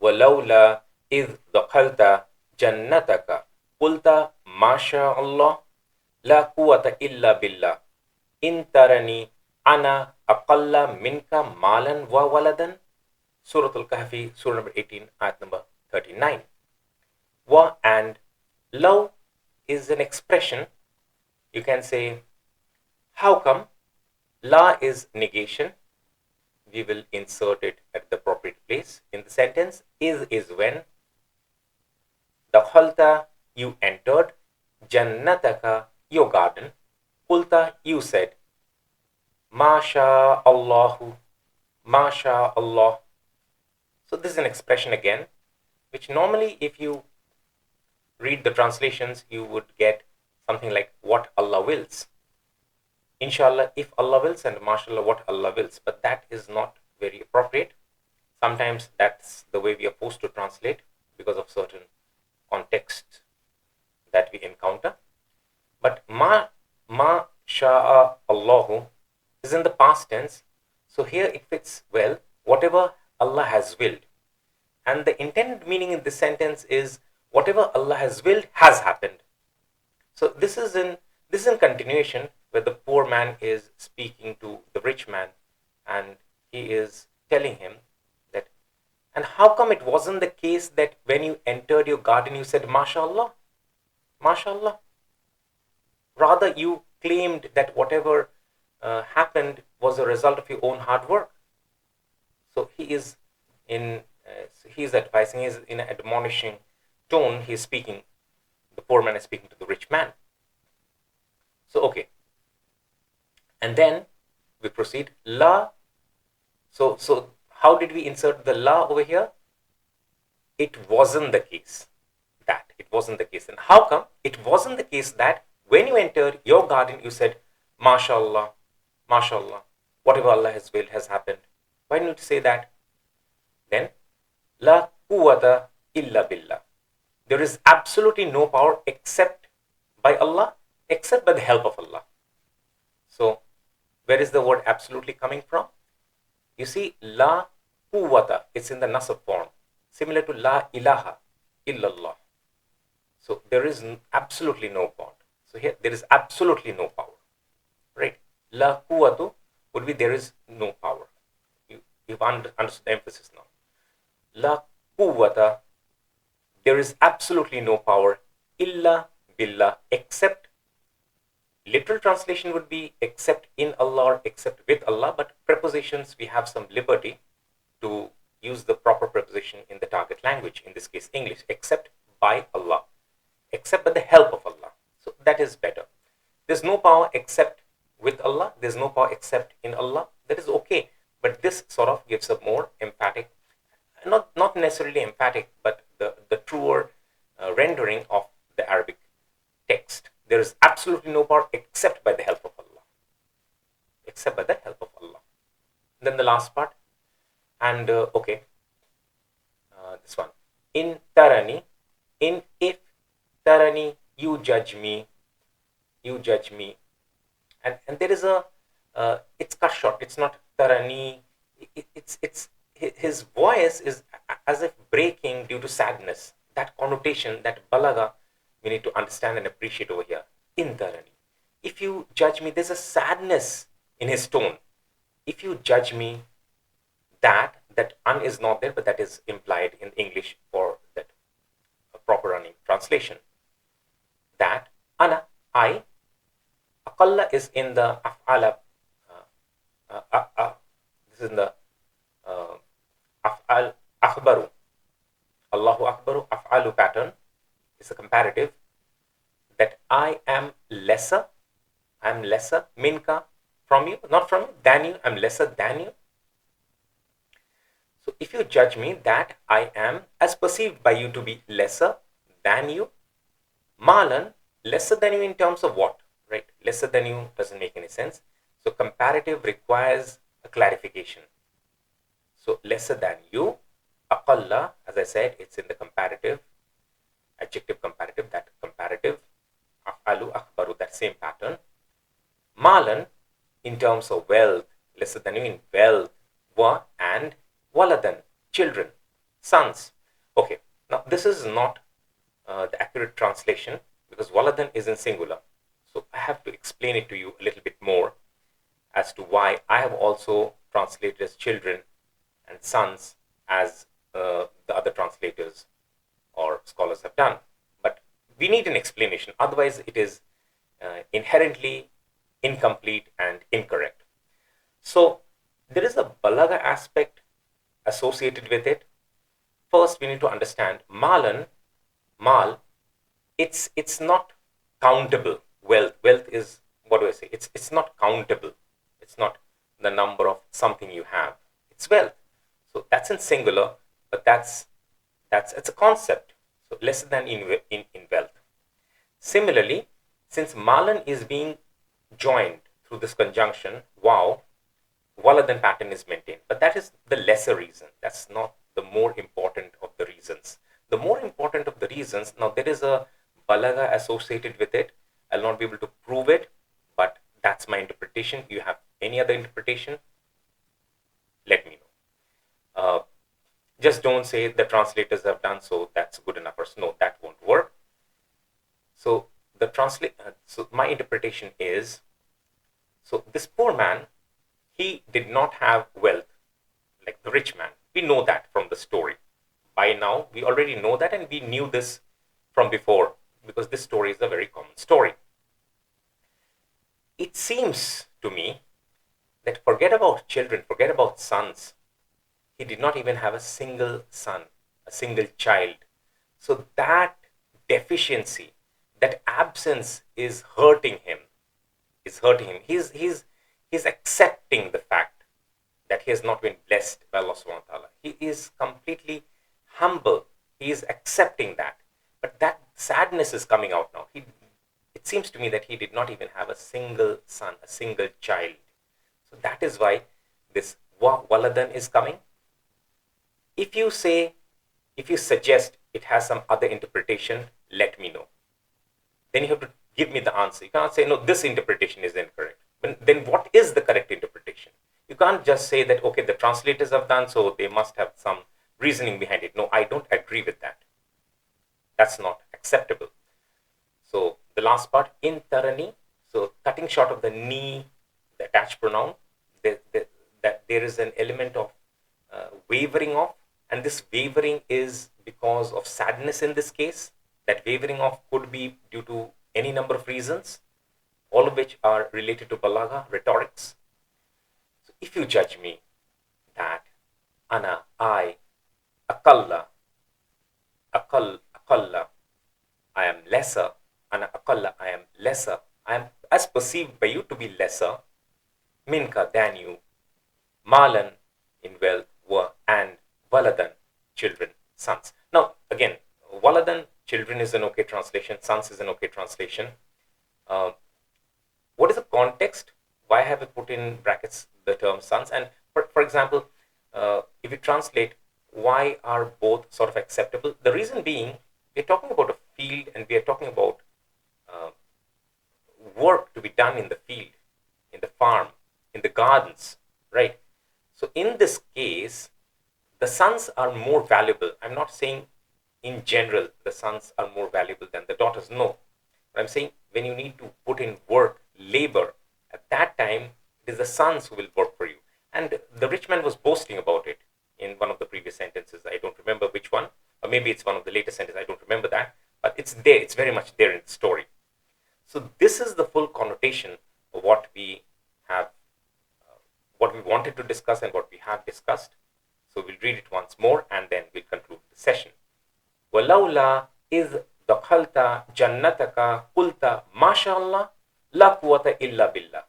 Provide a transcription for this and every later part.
وَلَوْلَا إِذْ دَخَلْتَ جَنَّتَكَ قُلْتَ مَا شَاءَ اللَّهُ لَا قُوَّةَ إِلَّا بِاللَّهِ إِن تَرَنِي أَنَا أَقَلَّ مِنْكَ مَالًا وَوَلَدًا. Suratul-Kahfi, Surah number 18, ayat number 39. Wa and law is an expression. You can say, how come? La is negation. We will insert it at the appropriate place in the sentence. Is when. Dakhalta, you entered. Jannataka, your garden. Qulta, you said. Masha Allahu, Masha Allah. So this is an expression again, which normally if you read the translations, you would get something like what Allah wills. Inshallah, if Allah wills, and mashallah, what Allah wills. But that is not very appropriate. Sometimes that's the way we are forced to translate because of certain context that we encounter. But ma sha'a Allahu is in the past tense. So here it fits well, whatever Allah has willed. And the intended meaning in this sentence is whatever Allah has willed has happened. So this is in continuation where the poor man is speaking to the rich man, and he is telling him that, and how come it wasn't the case that when you entered your garden you said mashallah, mashallah? Rather you claimed that whatever happened was a result of your own hard work. So he is advising, he is in an admonishing tone, he is speaking, the poor man is speaking to the rich man. So okay. And then we proceed. La. So how did we insert the la over here? It wasn't the case that. It wasn't the case. And how come? It wasn't the case that when you entered your garden, you said, mashallah, mashallah, whatever Allah has willed has happened. Why don't you say that? Then, la quwwata illa billah. There is absolutely no power except by Allah, except by the help of Allah. So, where is the word absolutely coming from? You see, la quwwata, it's in the nasab form, similar to la ilaha illallah. So, there is absolutely no God. So, here, there is absolutely no power. Right? La quwwatu would be there is no power. You've understood the emphasis now. La quwwata, there is absolutely no power, illa billah, except. Literal translation would be except in Allah or except with Allah, but prepositions, we have some liberty to use the proper preposition in the target language, in this case English, except by Allah, except by the help of Allah. So that is better. There's no power except with Allah, there's no power except in Allah. That is okay, but this sort of gives a more emphatic, not necessarily emphatic, but the truer rendering of the Arabic text. There is absolutely no power except by the help of Allah. Except by the help of Allah. Then the last part. And okay. This one. In tarani. In if tarani, you judge me. You judge me. And there is a, it's cut short. It's not tarani. It's his voice is as if breaking due to sadness. That connotation, that balaga, we need to understand and appreciate over here. In tarani. If you judge me, there's a sadness in his tone. If you judge me, that un is not there, but that is implied in English for that proper running translation. That ana, I, aqalla is in the af'ala. This is in the af'al akhbaru. Allahu akbaru, af'alu pattern. It's a comparative, that I am lesser, minka, from you, not from you, than you, I'm lesser than you. So if you judge me that I am, as perceived by you to be lesser than you, malan, lesser than you in terms of what, right? Lesser than you doesn't make any sense. So comparative requires a clarification. So lesser than you, aqalla, as I said, it's in the comparative, adjective comparative, that comparative, af'alu akhbaru, that same pattern. Malan, in terms of wealth, lesser than you in wealth, wa and waladan, children, sons, Okay, now this is not the accurate translation because waladan is in singular. So I have to explain it to you a little bit more as to why I have also translated as children and sons as the other translators or scholars have done. But we need an explanation, otherwise it is inherently incomplete and incorrect. So there is a balagha aspect associated with it. First, we need to understand mal, it's not countable. Wealth is, what do I say? It's not countable. It's not the number of something you have. It's wealth. So that's in singular, but it's a concept. So less than in wealth. Similarly, since malan is being joined through this conjunction, wow, waladan pattern is maintained. But that is the lesser reason. That's not the more important of the reasons. The more important of the reasons, now there is a balagha associated with it. I'll not be able to prove it, but that's my interpretation. You have any other interpretation? Let me know. Just don't say the translators have done so, that's good enough. Or no, that won't work. So so my interpretation is, so this poor man, he did not have wealth like the rich man. We know that from the story. By now, we already know that, and we knew this from before because this story is a very common story. It seems to me that forget about children, forget about sons. He did not even have a single son, a single child. So that deficiency, that absence is hurting him. He's accepting the fact that he has not been blessed by Allah subhanahu wa ta'ala. He is completely humble. He is accepting that. But that sadness is coming out now. It seems to me that he did not even have a single son, a single child. So that is why this waladan is coming. If you suggest it has some other interpretation, let me know. Then you have to give me the answer. You cannot say, no, this interpretation is incorrect. But then what is the correct interpretation? You can't just say that, okay, the translators have done so, they must have some reasoning behind it. No, I don't agree with that. That's not acceptable. So the last part, in tarani, so cutting short of the ni, the attached pronoun, that there is an element of wavering off, and this wavering is because of sadness in this case. That wavering off could be due to any number of reasons, all of which are related to balagha, rhetorics. So if you judge me that I, akalla, I am lesser, ana akalla, I am lesser, I am as perceived by you to be lesser, minka, than you, malan, in wealth, and waladan, children, sons. Now, again, waladan, children is an okay translation, sons is an okay translation. What is the context? Why have I put in brackets the term sons? And for example, if you translate, why are both sort of acceptable? The reason being, we're talking about a field and we are talking about work to be done in the field, in the farm, in the gardens, right? So in this case, the sons are more valuable. I'm not saying in general the sons are more valuable than the daughters. No. But I'm saying when you need to put in work, labor, at that time, it is the sons who will work for you. And the rich man was boasting about it in one of the previous sentences. I don't remember which one, or maybe it's one of the later sentences. I don't remember that. But it's there. It's very much there in the story. So this is the full connotation of what we have, what we wanted to discuss and what we have discussed. So we'll read it once more and then we'll conclude the session. وَلَوْلَا إِذْ دَخَلْتَ جَنَّتَكَ قُلْتَ مَا شَاءَ اللَّهُ لَا قُوَّةَ إِلَّا بِاللَّهِ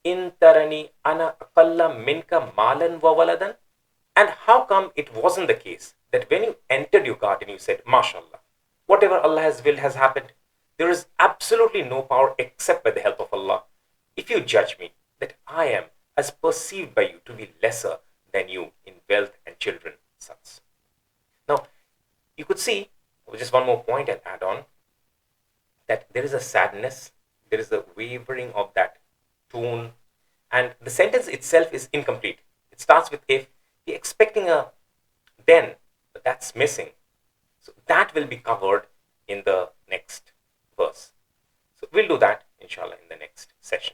إِن تَرَنِي أَنَا أَقَلَّ مِنْكَ مَالًا وَوَلَدًا. And how come it wasn't the case that when you entered your garden you said, MashaAllah, whatever Allah has willed has happened. There is absolutely no power except by the help of Allah. If you judge me that I am as perceived by you to be lesser than you in wealth and children, sons. Now, you could see, just one more point and add on, that there is a sadness, there is a wavering of that tone, and the sentence itself is incomplete. It starts with if, you're expecting a then, but that's missing. So that will be covered in the next verse. So we'll do that inshallah in the next session.